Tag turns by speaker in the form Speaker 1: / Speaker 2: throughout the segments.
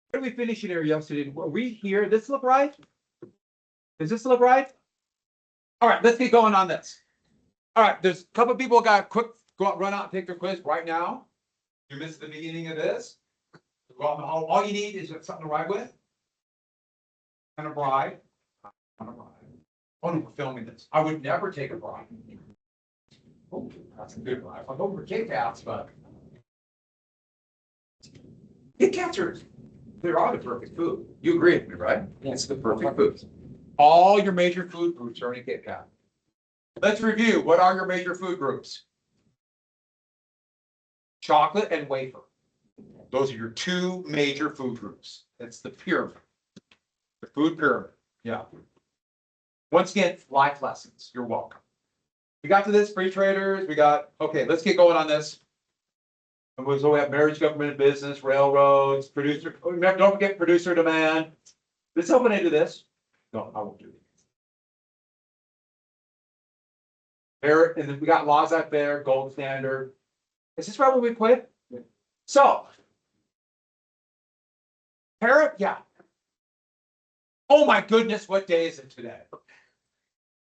Speaker 1: What did we finish in here yesterday? Were we here? This look right? Does this look right? All right, let's get going on this. All right, there's a couple of people got quick go out, run out and take their quiz right now. You missed the beginning of this. Go out in the hall. All you need is something to write with. And a bride. And a bride. Oh no, we're filming this. I would never take a bride. Oh, that's a good bride. I'll go for Kit Kats, but Kit Kats are the perfect food. You agree with me, right? It's the perfect food. All your major food groups are in a Kit Kat. Let's review. What are your major food groups? Chocolate and wafer. Those are your two major food groups. That's the pyramid. The food pyramid. Yeah. Once again, life lessons. You're welcome. We got to this, free traders. We got, okay, let's get going on this. So we have marriage, government, business, railroads, producer. Don't forget producer demand. Let's open into this. No, I won't do it. There, and then we got laws out there, gold standard. Is this right when we quit? So, tariff, yeah. Oh my goodness, what day is it today?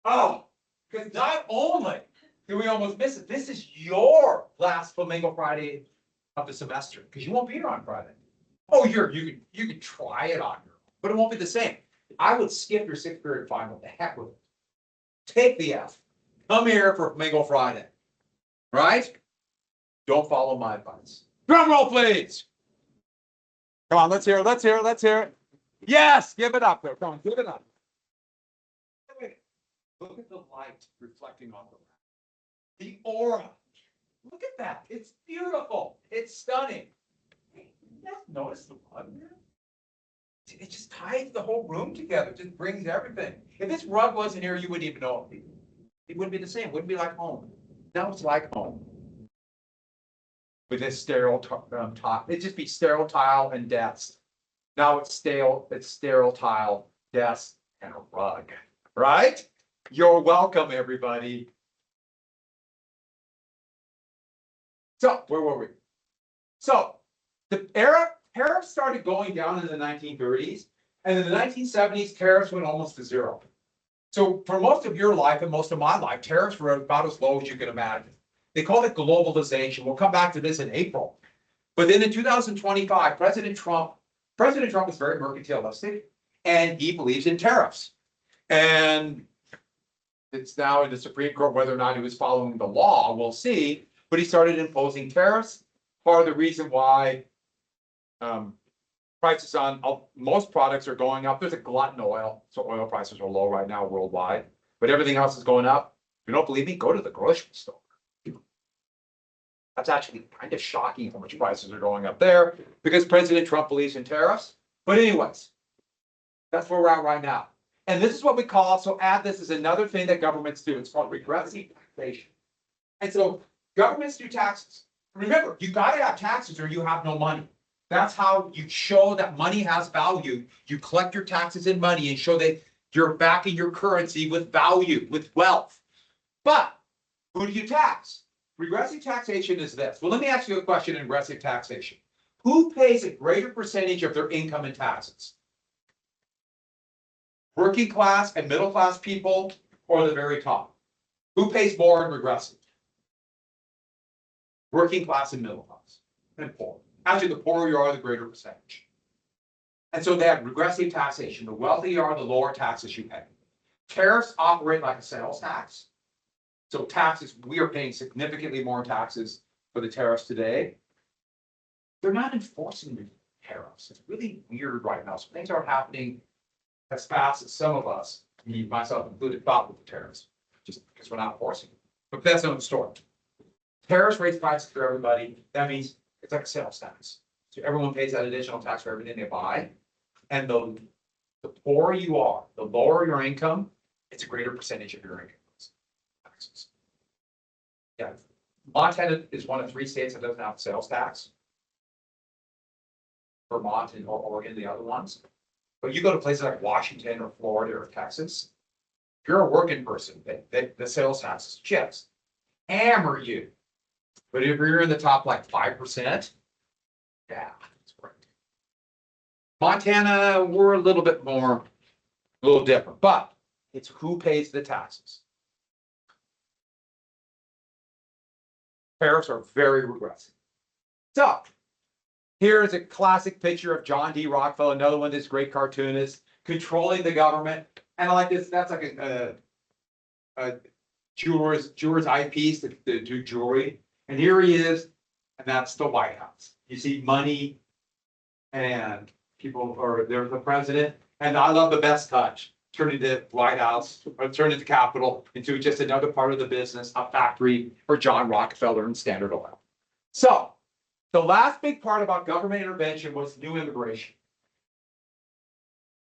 Speaker 1: Oh, because not only did we almost miss it, this is your last Flamingo Friday of the semester, because you won't be here on Friday. Oh, you can try it on your own, but it won't be the same. I would skip your 6th period final. The heck with it. Take the F. Come here for Flamingo Friday. Right? Don't follow my advice. Drum roll, please. Come on, let's hear it. Let's hear it. Let's hear it. Yes, give it up there. Come on, give it up. Look at the light reflecting off the ground. The aura. Look at that. It's beautiful. It's stunning. Notice the rug there? It just ties the whole room together. It just brings everything. If this rug wasn't here, you wouldn't even know it. It wouldn't be the same. It wouldn't be like home. Now it's like home. With this sterile top. It'd just be sterile tile and desk. Now it's sterile tile, desk, and a rug. Right? You're welcome, everybody. So, where were we? So, the tariffs started going down in the 1930s, and in the 1970s, tariffs went almost to zero. So, for most of your life and most of my life, tariffs were about as low as you can imagine. They called it globalization. We'll come back to this in April. But then in 2025, President Trump is very mercantilistic, and he believes in tariffs. And it's now in the Supreme Court whether or not he was following the law. We'll see. But he started imposing tariffs. Part of the reason why prices on most products are going up. There's a glut in oil, so oil prices are low right now worldwide. But everything else is going up. If you don't believe me, go to the grocery store. That's actually kind of shocking how much prices are going up there because President Trump believes in tariffs. But anyways, that's where we're at right now. And this is what we call, so add this as another thing that governments do. It's called regressive taxation. And so governments do taxes. Remember, you got to have taxes or you have no money. That's how you show that money has value. You collect your taxes in money and show that you're backing your currency with value, with wealth. But who do you tax? Regressive taxation is this. Well, let me ask you a question in regressive taxation. Who pays a greater percentage of their income in taxes? Working class and middle class people or the very top? Who pays more in regressive? Working class and middle class and poor. Actually, the poorer you are, the greater percentage. And so they have regressive taxation. The wealthier you are, the lower taxes you pay. Tariffs operate like a sales tax. So taxes, we are paying significantly more taxes for the tariffs today. They're not enforcing the tariffs. It's really weird right now. So things aren't happening as fast as some of us, me, myself included, thought with the tariffs, just because we're not enforcing them. But that's another story. Tariffs raise prices for everybody. That means it's like a sales tax. So everyone pays that additional tax for everything they buy. And the poorer you are, the lower your income, it's a greater percentage of your income. Taxes. Yeah, Montana is one of 3 states that doesn't have a sales tax. Vermont and Oregon, the other ones. But you go to places like Washington or Florida or Texas, if you're a working person, the sales taxes just hammer you. But if you're in the top like 5%, yeah, that's great. Montana, we're a little bit more, a little different, but it's who pays the taxes. Tariffs are very regressive. So here's a classic picture of John D. Rockefeller, another one of these great cartoonists, controlling the government. And I like this, that's like a jeweler's eyepiece to do jewelry. And here he is, and that's the White House. You see money and people, or there's the president. And I love the best touch, turning the White House, or turning the Capitol into just another part of the business, a factory for John Rockefeller and Standard Oil. So the last big part about government intervention was new immigration.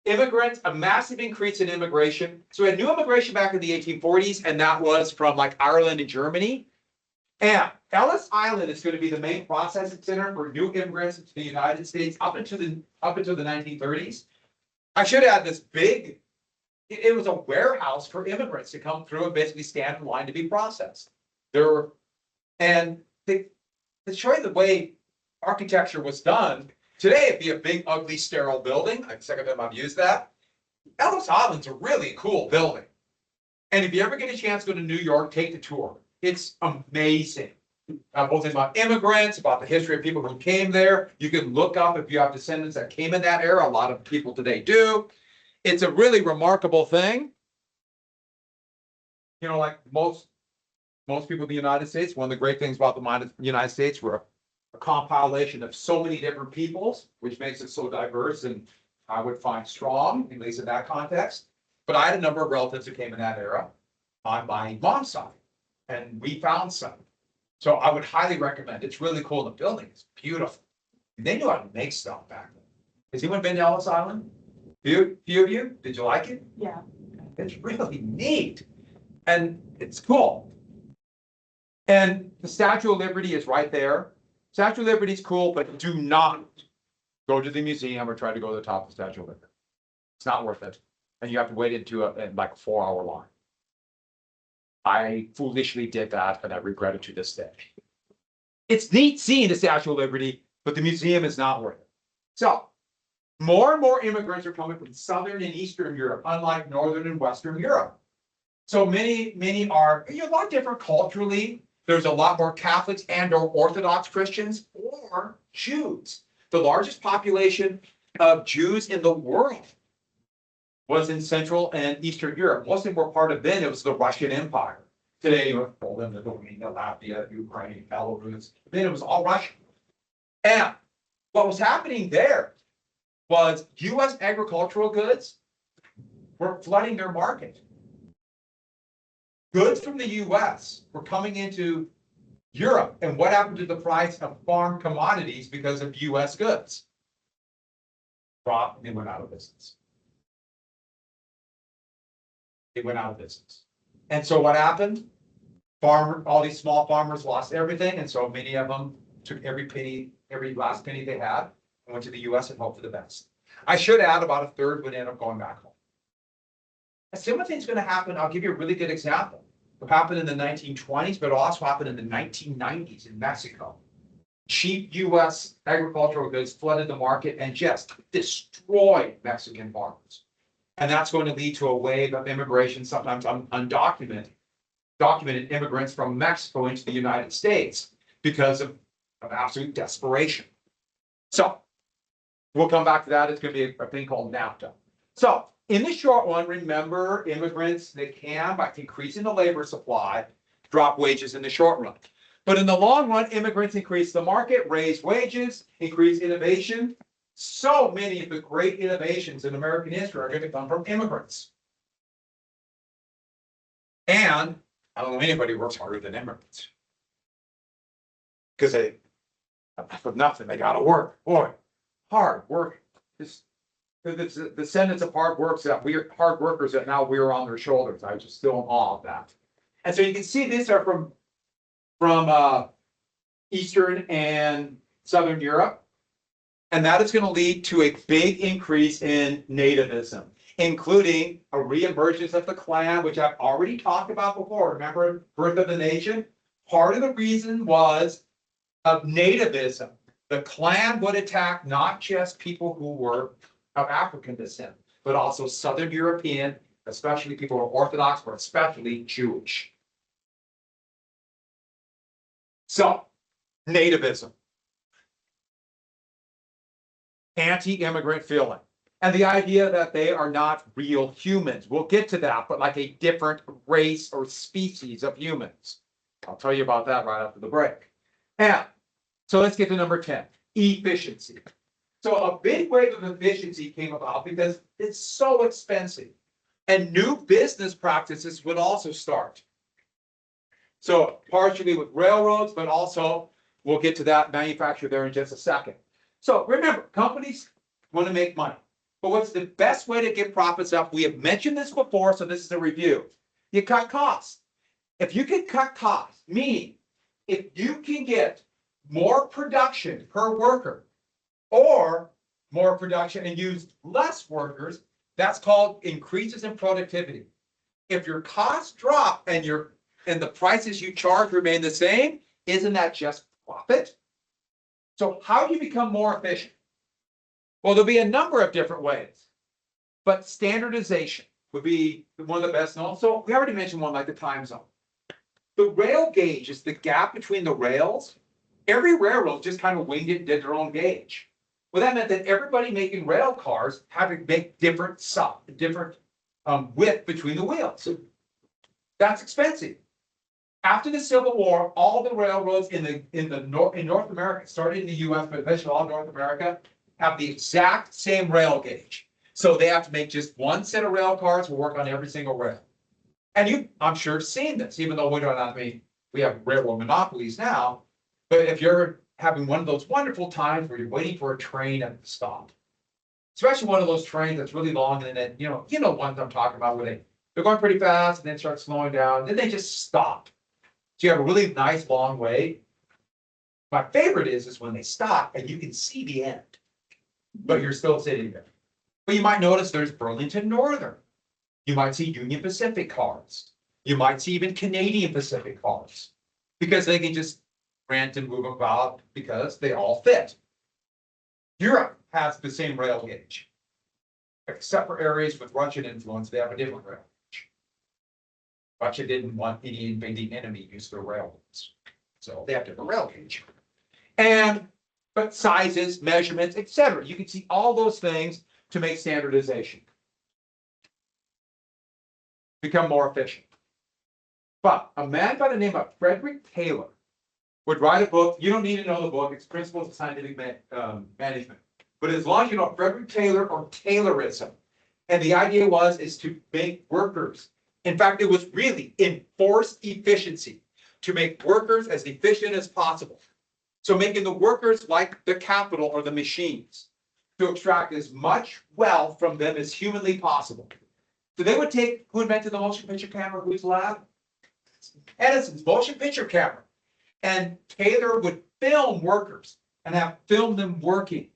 Speaker 1: Immigrants, a massive increase in immigration. So we had new immigration back in the 1840s, and that was from like Ireland and Germany. And Ellis Island is going to be the main processing center for new immigrants into the United States up until the 1930s. I should add this big, it was a warehouse for immigrants to come through and basically stand in line to be processed. There were, and to show you the way architecture was done, today it'd be a big, ugly, sterile building. I'm sick of them, I've used that. Ellis Island's a really cool building. And if you ever get a chance to go to New York, take the tour. It's amazing. Both about immigrants, about the history of people who came there. You can look up if you have descendants that came in that era. A lot of people today do. It's a really remarkable thing. You know, like most people in the United States, one of the great things about the United States, we're a compilation of so many different peoples, which makes it so diverse and I would find strong, at least in that context. But I had a number of relatives who came in that era on my mom's side, and we found some. So I would highly recommend it. It's really cool. The building is beautiful. And they knew how to make stuff back then. Has anyone been to Ellis Island? Few of you? Did you like it?
Speaker 2: Yeah.
Speaker 1: It's really neat. And it's cool. And the Statue of Liberty is right there. Statue of Liberty is cool, but do not go to the museum or try to go to the top of the Statue of Liberty. It's not worth it. And you have to wait into like a 4-hour line. I foolishly did that, and I regret it to this day. It's neat seeing the Statue of Liberty, but the museum is not worth it. So more and more immigrants are coming from Southern and Eastern Europe, unlike Northern and Western Europe. So many are, a lot different culturally. There's a lot more Catholics and or Orthodox Christians or Jews. The largest population of Jews in the world was in Central and Eastern Europe. Most of them were part of then, it was the Russian Empire. Today, you have Poland, Lithuania, Latvia, Ukraine, Belarus. Then it was all Russian. And what was happening there was US agricultural goods were flooding their market. Goods from the US were coming into Europe. And what happened to the price of farm commodities because of US goods? Dropped, they went out of business. They went out of business. And so what happened? All these small farmers lost everything. And so many of them took every last penny they had and went to the US and hoped for the best. I should add about a third would end up going back home. A similar thing's going to happen. I'll give you a really good example. It happened in the 1920s, but it also happened in the 1990s in Mexico. Cheap US agricultural goods flooded the market and just destroyed Mexican farmers. And that's going to lead to a wave of immigration, sometimes undocumented immigrants from Mexico into the United States because of absolute desperation. So we'll come back to that. It's going to be a thing called NAFTA. So in the short run, remember, immigrants, they can, by increasing the labor supply, drop wages in the short run. But in the long run, immigrants increase the market, raise wages, increase innovation. So many of the great innovations in American history are going to come from immigrants. And I don't know anybody who works harder than immigrants. Because they, for nothing, they got to work. Boy, hard work. The descendants of hard workers that now we're on their shoulders. I just still in awe of that. And so you can see these are from Eastern and Southern Europe. And that is going to lead to a big increase in nativism, including a reemergence of the Klan, which I've already talked about before. Remember, Birth of the Nation? Part of the reason was of nativism. The Klan would attack not just people who were of African descent, but also Southern European, especially people who are Orthodox, or especially Jewish. So, nativism, anti-immigrant feeling, and the idea that they are not real humans. We'll get to that, but like a different race or species of humans. I'll tell you about that right after the break. And so let's get to number 10, efficiency. So a big wave of efficiency came about because it's so expensive. And new business practices would also start. So partially with railroads, but also we'll get to that manufacturer there in just a second. So remember, companies want to make money. But what's the best way to get profits up? We have mentioned this before, so this is a review. You cut costs. If you can cut costs, meaning if you can get more production per worker or more production and use less workers, that's called increases in productivity. If your costs drop and the prices you charge remain the same, isn't that just profit? So how do you become more efficient? Well, there'll be a number of different ways, but standardization would be one of the best known. So we already mentioned one like the time zone. The rail gauge is the gap between the rails. Every railroad just kind of winged it and did their own gauge. Well, that meant that everybody making rail cars had to make different width between the wheels. That's expensive. After the Civil War, all the railroads in North America, started in the US, but eventually all North America, have the exact same rail gauge. So they have to make just one set of rail cars to work on every single rail. And you, I'm sure, seen this, even though we don't have we have railroad monopolies now. But if you're having one of those wonderful times where you're waiting for a train at the stop, especially one of those trains that's really long, and then you know ones I'm talking about where they're going pretty fast and then start slowing down, then they just stop. So you have a really nice long wait. My favorite is when they stop and you can see the end, but you're still sitting there. But you might notice there's Burlington Northern. You might see Union Pacific cars. You might see even Canadian Pacific cars, because they can just rent and move about because they all fit. Europe has the same rail gauge, except for areas with Russian influence. They have a different rail gauge. Russia didn't want any invading enemy to use their railroads, so they have different rail gauge. But sizes, measurements, etc. You can see all those things to make standardization become more efficient. But a man by the name of Frederick Taylor would write a book. You don't need to know the book. It's Principles of Scientific Management. But as long as you know Frederick Taylor or Taylorism, and the idea is to make workers. In fact, it was really enforced efficiency, to make workers as efficient as possible. So making the workers like the capital or the machines, to extract as much wealth from them as humanly possible. So they would take, who invented the motion picture camera? Whose lab? Edison's motion picture camera. And Taylor would film workers and have filmed them working.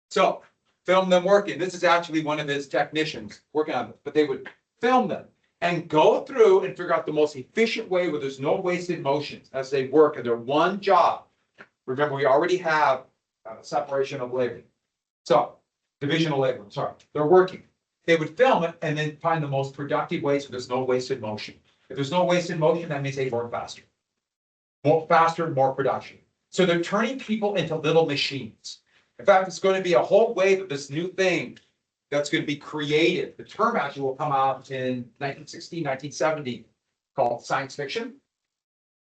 Speaker 1: So, film them working. This is actually one of his technicians working on it, but they would film them and go through and figure out the most efficient way where there's no wasted motions as they work in their one job. Remember, we already have separation of labor. So, division of labor, sorry, they're working. They would film it and then find the most productive ways so there's no wasted motion. If there's no wasted motion, that means they work faster. More faster, more production. So they're turning people into little machines. In fact, it's going to be a whole wave of this new thing that's going to be created. The term actually will come out in 1960, 1970, called science fiction,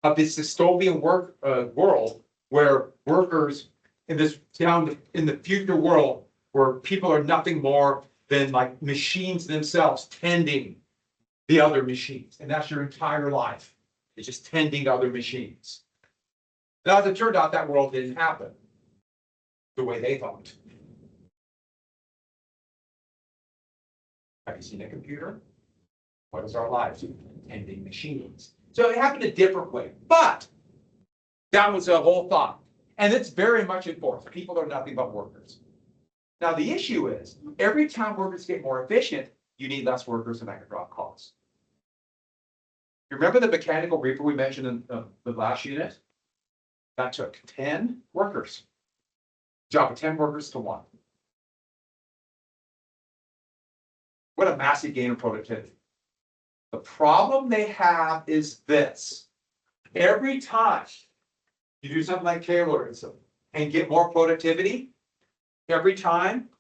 Speaker 1: of this dystopian world where workers in the future world where people are nothing more than like machines themselves tending the other machines. And that's your entire life. It's just tending other machines. Now, as it turned out, that world didn't happen the way they thought. Have you seen a computer? What is our lives? Tending machines. So it happened a different way, but that was a whole thought. And it's very much enforced. People are nothing but workers. Now, the issue is, every time workers get more efficient, you need less workers and that can drop costs. You remember the mechanical reaper we mentioned in the last unit? That took 10 workers. Job of 10 workers to 1. What a massive gain in productivity. The problem they have is this. Every time you do something like Taylorism and get more productivity, every time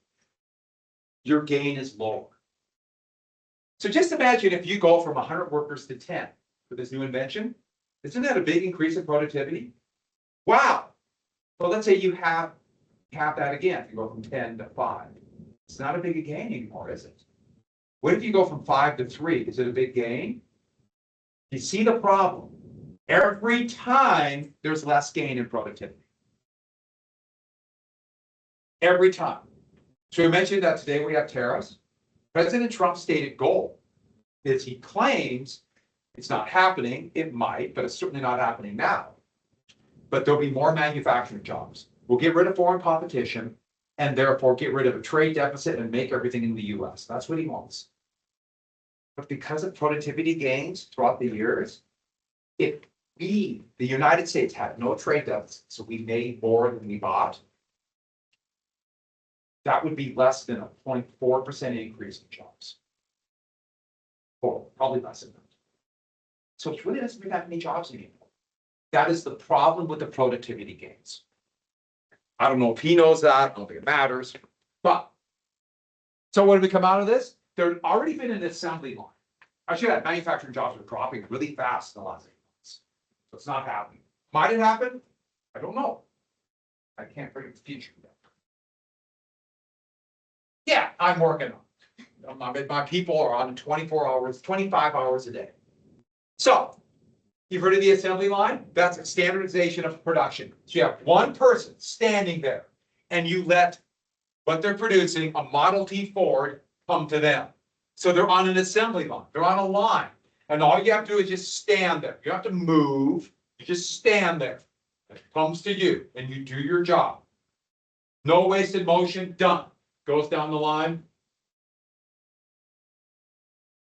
Speaker 1: your gain is lower. So just imagine if you go from 100 workers to 10 for this new invention. Isn't that a big increase in productivity? Wow. Well, let's say you have that again. You go from 10 to 5. It's not a big gain anymore, is it? What if you go from 5 to 3? Is it a big gain? You see the problem. Every time there's less gain in productivity. Every time. So we mentioned that today we have tariffs. President Trump's stated goal is he claims it's not happening. It might, but it's certainly not happening now. But there'll be more manufacturing jobs. We'll get rid of foreign competition and therefore get rid of a trade deficit and make everything in the US. That's what he wants. But because of productivity gains throughout the years, if we, the United States, had no trade deficit, so we made more than we bought, that would be less than a 0.4% increase in jobs. Or probably less than that. So it really doesn't bring that many jobs anymore. That is the problem with the productivity gains. I don't know if he knows that. I don't think it matters. But, so what did we come out of this? There had already been an assembly line. Actually, manufacturing jobs are dropping really fast in the last 8 months. So it's not happening. Might it happen? I don't know. I can't predict the future yet. Yeah, I'm working on it. My people are on 24 hours, 25 hours a day. So, you've heard of the assembly line? That's a standardization of production. So you have one person standing there and you let what they're producing, a Model T Ford, come to them. So they're on an assembly line. They're on a line. And all you have to do is just stand there. You don't have to move. You just stand there. It comes to you and you do your job. No wasted motion, done. Goes down the line.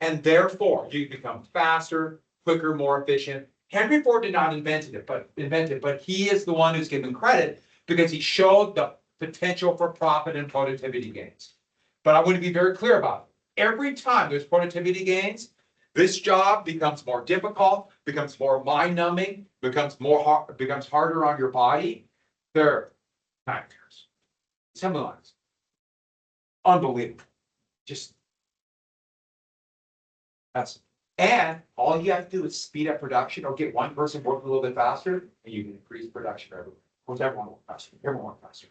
Speaker 1: And therefore, you become faster, quicker, more efficient. Henry Ford did not invent it, but he is the one who's given credit because he showed the potential for profit and productivity gains. But I want to be very clear about it. Every time there's productivity gains, this job becomes more difficult, becomes more mind-numbing, becomes harder on your body. They're nightmares. Assembly lines. Unbelievable. Just that's. And all you have to do is speed up production or get one person working a little bit faster, and you can increase production everywhere. Of course, everyone will faster. Everyone will faster.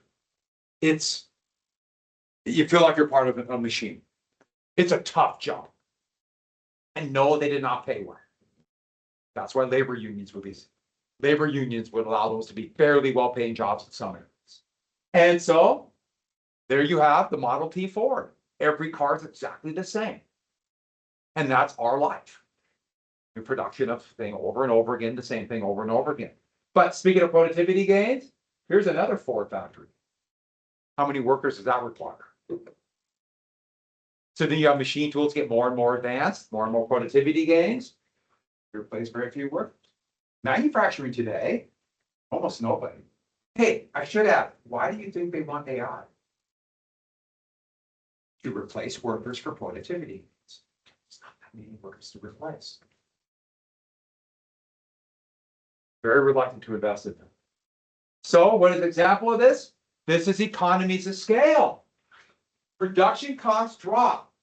Speaker 1: You feel like you're part of a machine. It's a tough job. And no, they did not pay well. That's why labor unions would allow those to be fairly well-paying jobs in some areas. And so there you have the Model T Ford. Every car is exactly the same. And that's our life. The production of thing over and over again, the same thing over and over again. But speaking of productivity gains, here's another Ford factory. How many workers does that require? So then you have machine tools get more and more advanced, more and more productivity gains. You replace very few workers. Manufacturing today, almost nobody. Hey, I should add, why do you think they want AI? To replace workers for productivity. It's not that many workers to replace. Very reluctant to invest in them. So what is an example of this? This is economies of scale. Production costs drop.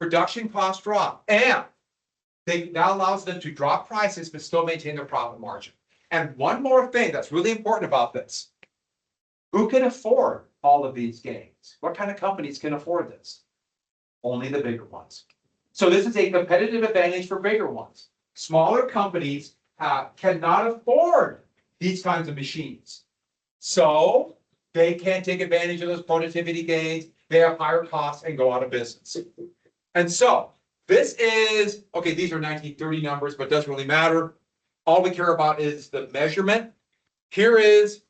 Speaker 1: Production costs drop. And that allows them to drop prices but still maintain their profit margin. And one more thing that's really important about this. Who can afford all of these gains? What kind of companies can afford this? Only the bigger ones. So this is a competitive advantage for bigger ones. Smaller companies cannot afford these kinds of machines. So they can't take advantage of those productivity gains. They have higher costs and go out of business. And so this is, okay, these are 1930 numbers, but it doesn't really matter. All we care about is the measurement. Here is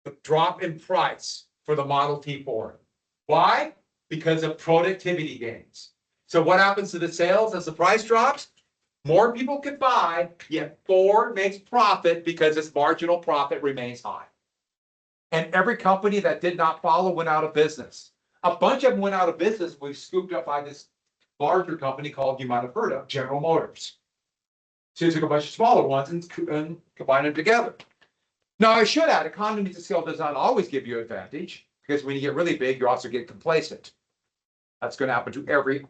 Speaker 1: the drop in price for the Model T Ford. Why? Because of productivity gains. So what happens to the sales as the price drops? More people can buy, yet Ford makes profit because its marginal profit remains high. And every company that did not follow went out of business. A bunch of them went out of business. We scooped up by this larger company called, you might have heard of, General Motors. So you took a bunch of smaller ones and combined them together. Now, I should add, economies of scale does not always give you advantage, because when you get really big, you also get complacent. That's going to happen to every,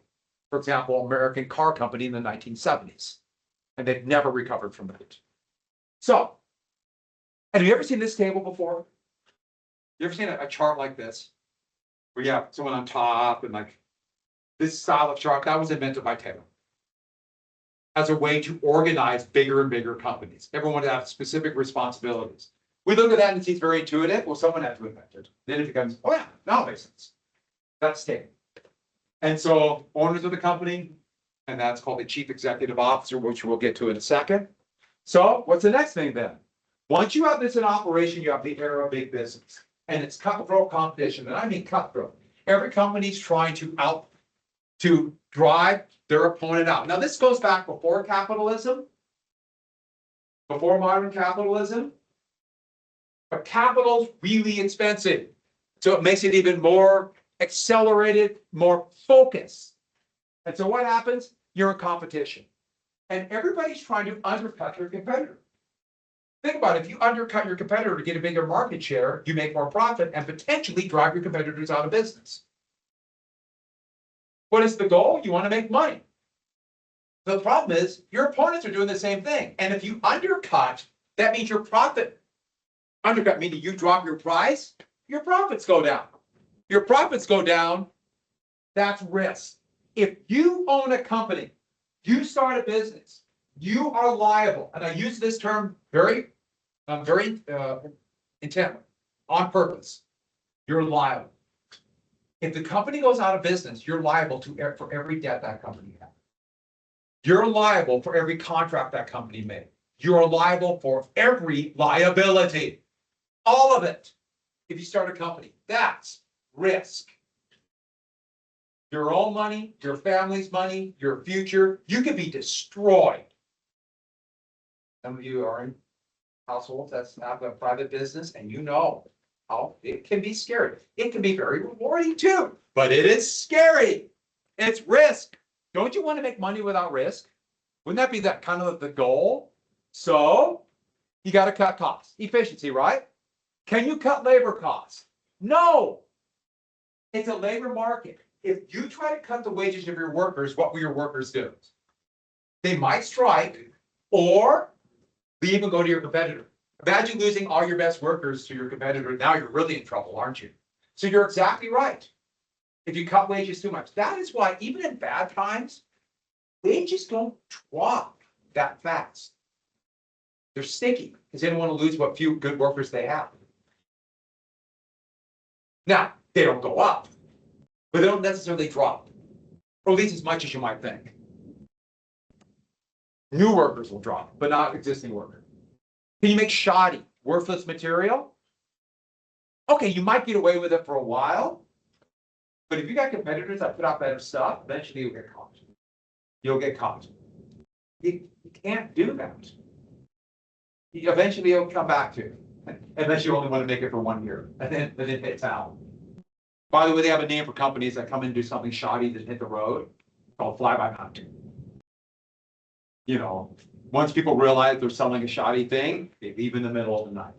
Speaker 1: for example, American car company in the 1970s. And they've never recovered from that. So, and have you ever seen this table before? You ever seen a chart like this? Where you have someone on top and like this style of chart, that was invented by Taylor as a way to organize bigger and bigger companies. Everyone would have specific responsibilities. We look at that and it's very intuitive. Well, someone had to invent it. Then it becomes, oh yeah, now it makes sense. That's Taylor. And so owners of the company, and that's called the chief executive officer, which we'll get to in a second. So what's the next thing then? Once you have this in operation, you have the era of big business. And it's cutthroat competition, and I mean cutthroat. Every company's trying to drive their opponent out. Now, this goes back before capitalism, before modern capitalism, but capital's really expensive. So it makes it even more accelerated, more focused. And so what happens? You're in competition. And everybody's trying to undercut their competitor. Think about it. If you undercut your competitor to get a bigger market share, you make more profit and potentially drive your competitors out of business. What is the goal? You want to make money. The problem is your opponents are doing the same thing. And if you undercut, that means your profit. Undercut meaning you drop your price, your profits go down. Your profits go down, that's risk. If you own a company, you start a business, you are liable. And I use this term very intently, on purpose. You're liable. If the company goes out of business, you're liable for every debt that company has. You're liable for every contract that company made. You're liable for every liability. All of it. If you start a company, that's risk. Your own money, your family's money, your future, you could be destroyed. Some of you are in households that have a private business, and you know how it can be scary. It can be very rewarding too, but it is scary. It's risk. Don't you want to make money without risk? Wouldn't that be that kind of the goal? So you got to cut costs. Efficiency, right? Can you cut labor costs? No. It's a labor market. If you try to cut the wages of your workers, what will your workers do? They might strike or leave and go to your competitor. Imagine losing all your best workers to your competitor. Now you're really in trouble, aren't you? So you're exactly right. If you cut wages too much, that is why even in bad times, wages don't drop that fast. They're sticky because they don't want to lose what few good workers they have. Now, they don't go up, but they don't necessarily drop, or at least as much as you might think. New workers will drop, but not existing workers. Can you make shoddy, worthless material? Okay, you might get away with it for a while, but if you got competitors that put out better stuff, eventually you'll get caught. You'll get caught. You can't do that. Eventually it'll come back to you. Unless you only want to make it for 1 year, and then it hits out. By the way, they have a name for companies that come in and do something shoddy that hit the road, called fly-by-night. You know, once people realize they're selling a shoddy thing, they leave in the middle of the night.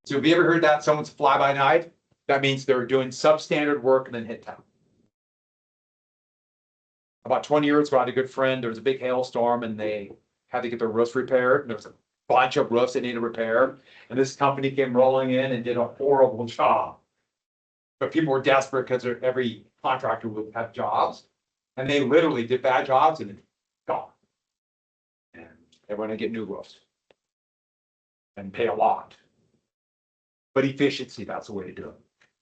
Speaker 1: So have you ever heard that someone's fly-by-night? That means they're doing substandard work and then hit town. About 20 years ago, I had a good friend. There was a big hailstorm and they had to get their roofs repaired. And there was a bunch of roofs that needed repair. And this company came rolling in and did a horrible job. But people were desperate because every contractor would have jobs. And they literally did bad jobs and gone. And they want to get new roofs and pay a lot. But efficiency, that's the way to do it.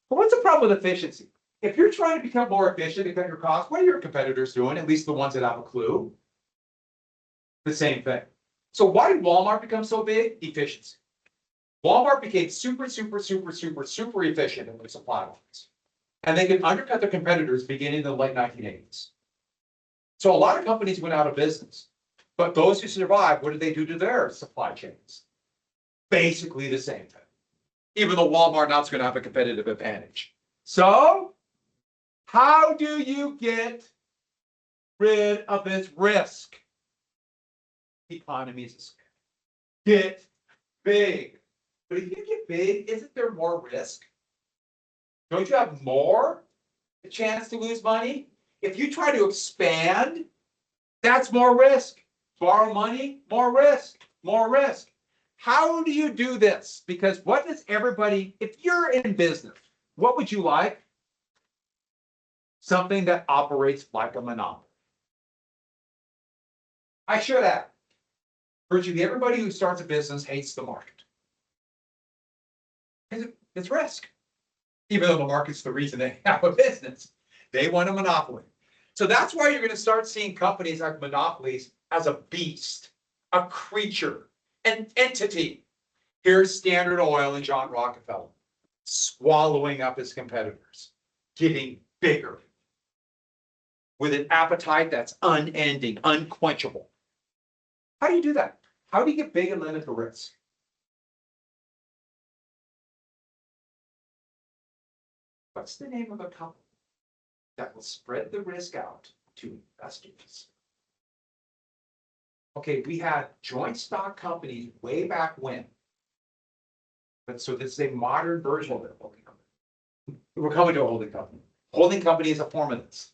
Speaker 1: But what's the problem with efficiency? If you're trying to become more efficient and cut your costs, what are your competitors doing? At least the ones that have a clue. The same thing. So why did Walmart become so big? Efficiency. Walmart became super efficient in their supply lines. And they could undercut their competitors beginning in the late 1980s. So a lot of companies went out of business. But those who survive, what do they do to their supply chains? Basically the same thing. Even though Walmart now is going to have a competitive advantage. So, how do you get rid of this risk? Economies of scale. Get big. But if you get big, isn't there more risk? Don't you have more chance to lose money? If you try to expand, that's more risk. Borrow money, more risk, more risk. How do you do this? Because what does everybody, if you're in business, what would you like? Something that operates like a monopoly. I should add, virtually everybody who starts a business hates the market. It's risk. Even though the market's the reason they have a business, they want a monopoly. So that's why you're going to start seeing companies like monopolies as a beast, a creature, an entity. Here's Standard Oil and John Rockefeller swallowing up his competitors, getting bigger with an appetite that's unending, unquenchable. How do you do that? How do you get big and limit the risk? What's the name of a company that will spread the risk out to investors? Okay, we had joint stock companies way back when. But so this is a modern version of it. We're coming to a holding company. Holding company is a form of this.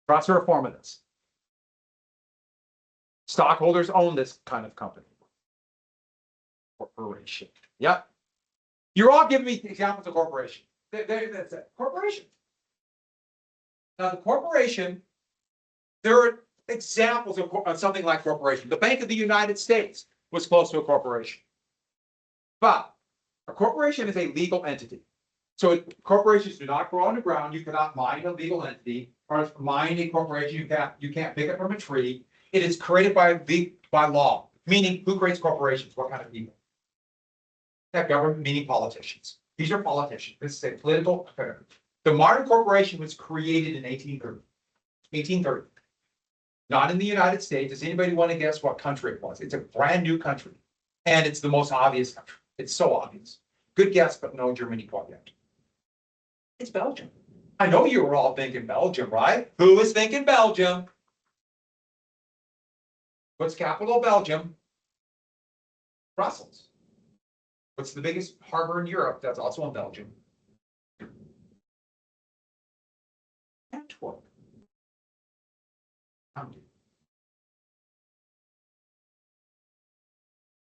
Speaker 1: Trusts are a form of this. Stockholders own this kind of company. Corporation. Yep. You're all giving me examples of corporation. That's it. Corporation. Now the corporation, there are examples of something like corporation. The Bank of the United States was close to a corporation. But a corporation is a legal entity. So corporations do not grow on the ground. You cannot mine a legal entity or mine a corporation. You can't pick it from a tree. It is created by law, meaning who creates corporations? What kind of people? That government, meaning politicians. These are politicians. This is a political affair. The modern corporation was created in 1830. 1830. Not in the United States. Does anybody want to guess what country it was? It's a brand new country. And it's the most obvious country. It's so obvious. Good guess, but no Germany quite yet. It's Belgium. I know you were all thinking Belgium, right? Who was thinking Belgium? What's capital of Belgium? Brussels. What's the biggest harbor in Europe? That's also in Belgium. Antwerp.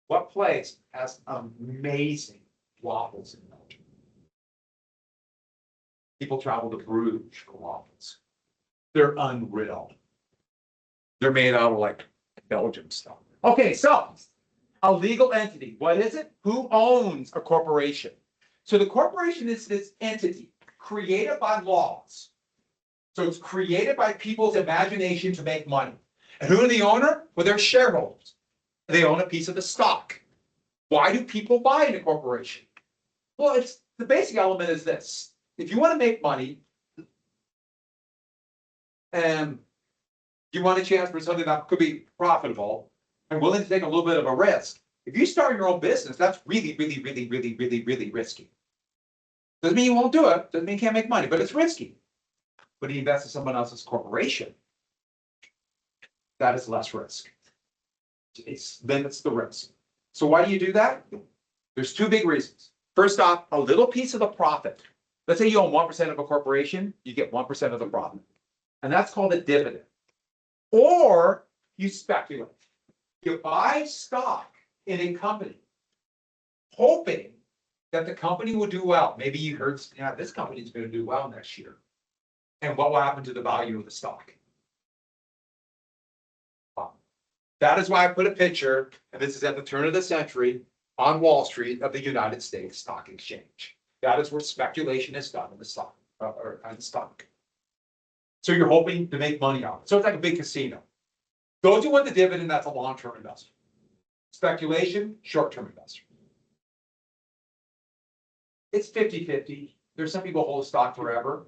Speaker 1: What place has amazing waffles in Belgium? People travel to Bruges for waffles. They're unreal. They're made out of like Belgium stuff. Okay, so a legal entity. What is it? Who owns a corporation? So the corporation is this entity created by laws. So it's created by people's imagination to make money. And who are the owner? Well, they're shareholders. They own a piece of the stock. Why do people buy in a corporation? Well, it's the basic element is this. If you want to make money and you want a chance for something that could be profitable and willing to take a little bit of a risk, if you start your own business, that's really, really, really, really, really, really risky. Doesn't mean you won't do it. Doesn't mean you can't make money, but it's risky. But you invest in someone else's corporation, that is less risk. It limits the risk. So why do you do that? There's two big reasons. First off, a little piece of the profit. Let's say you own 1% of a corporation, you get 1% of the profit. And that's called a dividend. Or you speculate. You buy stock in a company, hoping that the company will do well. Maybe you heard, yeah, this company is going to do well next year. And what will happen to the value of the stock? That is why I put a picture, and this is at the turn of the century, on Wall Street of the United States Stock Exchange. That is where speculation is done in the stock, or on stock. So you're hoping to make money on it. So it's like a big casino. Those who want the dividend, that's a long-term investor. Speculation, short-term investor. It's 50-50. There's some people hold stock forever.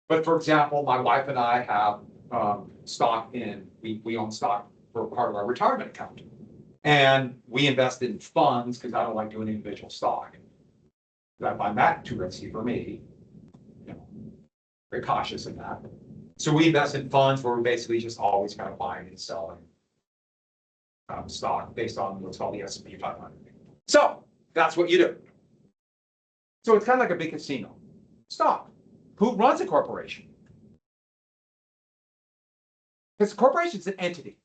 Speaker 1: But for example, my wife and I have stock in, we own stock for part of our retirement account. And we invest in funds because I don't like doing individual stock. I find that too risky for me. You know, very cautious in that. So we invest in funds where we're basically just always kind of buying and selling stock based on what's called the S&P 500. So that's what you do. So it's kind of like a big casino. Stock. Who runs a corporation? Because a corporation is an entity.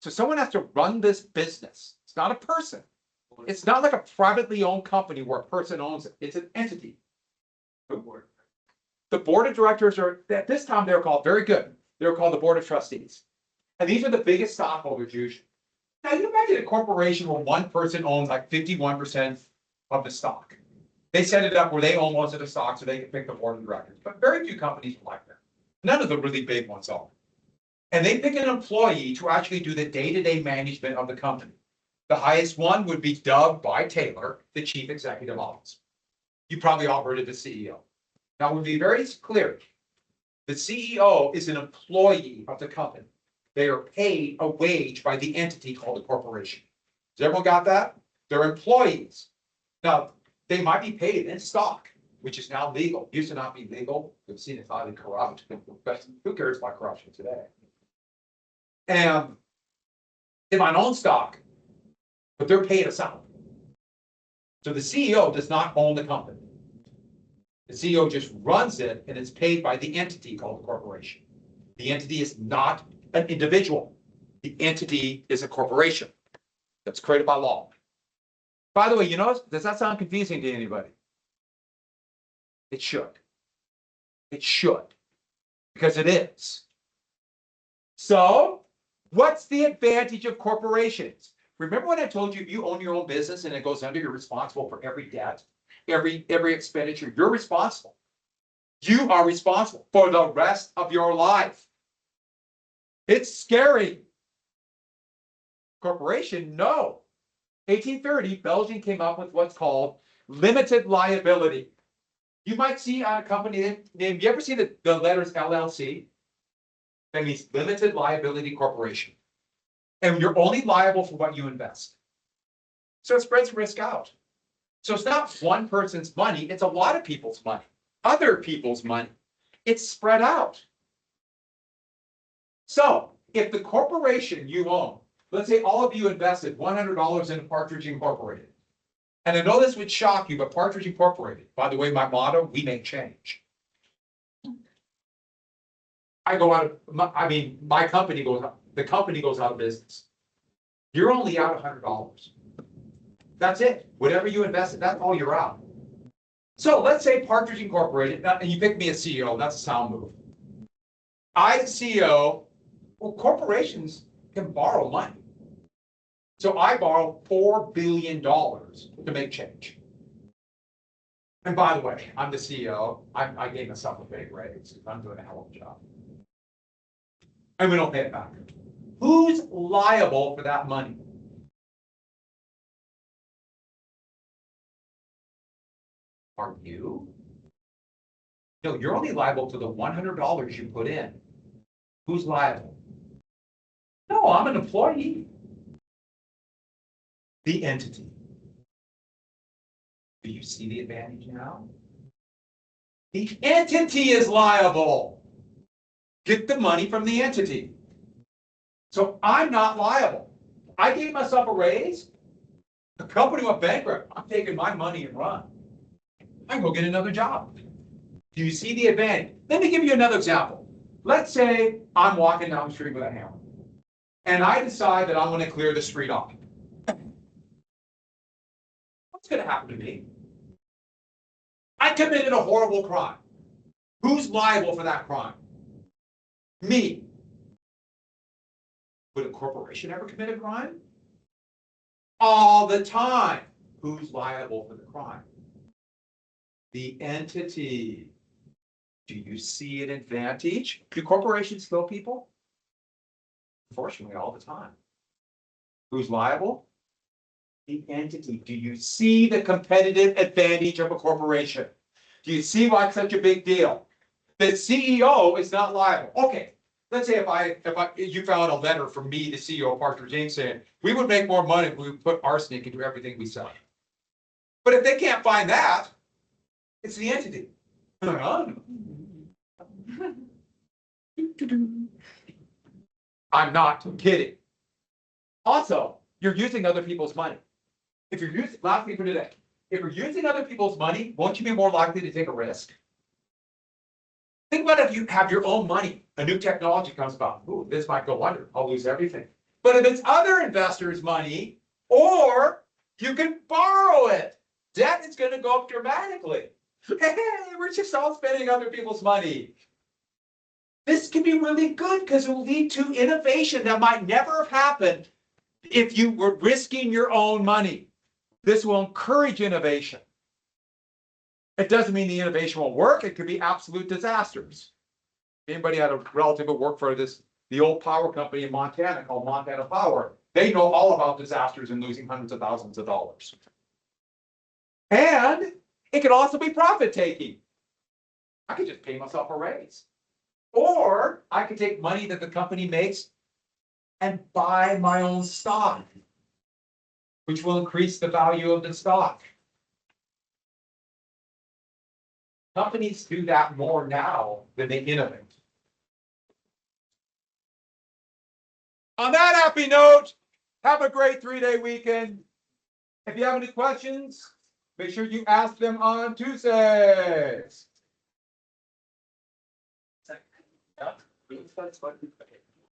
Speaker 1: So someone has to run this business. It's not a person. It's not like a privately owned company where a person owns it. It's an entity. The board of directors are, at this time, they were called, very good, they were called the board of trustees. And these are the biggest stockholders usually. Now you imagine a corporation where one person owns like 51% of the stock. They set it up where they own most of the stock so they can pick the board of directors. But very few companies are like that. None of the really big ones are. And they pick an employee to actually do the day-to-day management of the company. The highest one would be dubbed by Taylor, the chief executive officer. You probably all heard of the CEO. Now, we'll be very clear. The CEO is an employee of the company. They are paid a wage by the entity called a corporation. Has everyone got that? They're employees. Now, they might be paid in stock, which is now legal. Used to not be legal. We've seen it's highly corrupt. But who cares about corruption today? And they might own stock, but they're paid a salary. So the CEO does not own the company. The CEO just runs it, and it's paid by the entity called the corporation. The entity is not an individual. The entity is a corporation that's created by law. By the way, you know, does that sound confusing to anybody? It should. It should, because it is. So, what's the advantage of corporations? Remember when I told you if you own your own business and it goes under, you're responsible for every debt, every expenditure. You're responsible. You are responsible for the rest of your life. It's scary. Corporation, no. 1830, Belgium came up with what's called limited liability. You might see on a company name, you ever see the letters LLC? That means limited liability corporation. And you're only liable for what you invest. So it spreads the risk out. So it's not one person's money, it's a lot of people's money, other people's money. It's spread out. So if the corporation you own, let's say all of you invested $100 in Partridge Incorporated. And I know this would shock you, but Partridge Incorporated, by the way, my motto, we make change. I go out of, my company goes out, the company goes out of business. You're only out $100. That's it. Whatever you invested, that's all you're out. So let's say Partridge Incorporated, and you pick me as CEO, that's a sound move. I, CEO, well, corporations can borrow money. So I borrow $4 billion to make change. And by the way, I'm the CEO. I gave myself a big raise because I'm doing a hell of a job. And we don't pay it back. Who's liable for that money? Are you? No, you're only liable for the $100 you put in. Who's liable? No, I'm an employee. The entity. Do you see the advantage now? The entity is liable. Get the money from the entity. So I'm not liable. I gave myself a raise. The company went bankrupt. I'm taking my money and run. I can go get another job. Do you see the advantage? Let me give you another example. Let's say I'm walking down the street with a hammer, and I decide that I'm going to clear the street off. What's going to happen to me? I committed a horrible crime. Who's liable for that crime? Me. Would a corporation ever commit a crime? All the time. Who's liable for the crime? The entity. Do you see an advantage? Do corporations kill people? Unfortunately, all the time. Who's liable? The entity. Do you see the competitive advantage of a corporation? Do you see why it's such a big deal? The CEO is not liable. Okay, let's say you found a letter from me, the CEO of Parker James, saying, we would make more money if we would put arsenic into everything we sell. But if they can't find that, it's the entity. I'm not kidding. Also, you're using other people's money. If you're using, last thing for today, if you're using other people's money, won't you be more likely to take a risk? Think about if you have your own money, a new technology comes about. Ooh, this might go under. I'll lose everything. But if it's other investors' money, or you can borrow it, debt is going to go up dramatically. Hey, we're just all spending other people's money. This can be really good because it will lead to innovation that might never have happened if you were risking your own money. This will encourage innovation. It doesn't mean the innovation won't work. It could be absolute disasters. Anybody had a relative who worked for the old power company in Montana called Montana Power? They know all about disasters and losing hundreds of thousands of dollars. And it could also be profit taking. I could just pay myself a raise. Or I could take money that the company makes and buy my own stock, which will increase the value of the stock. Companies do that more now than they innovate. On that happy note, have a great 3-day weekend. If you have any questions, make sure you ask them on Tuesdays. Yeah.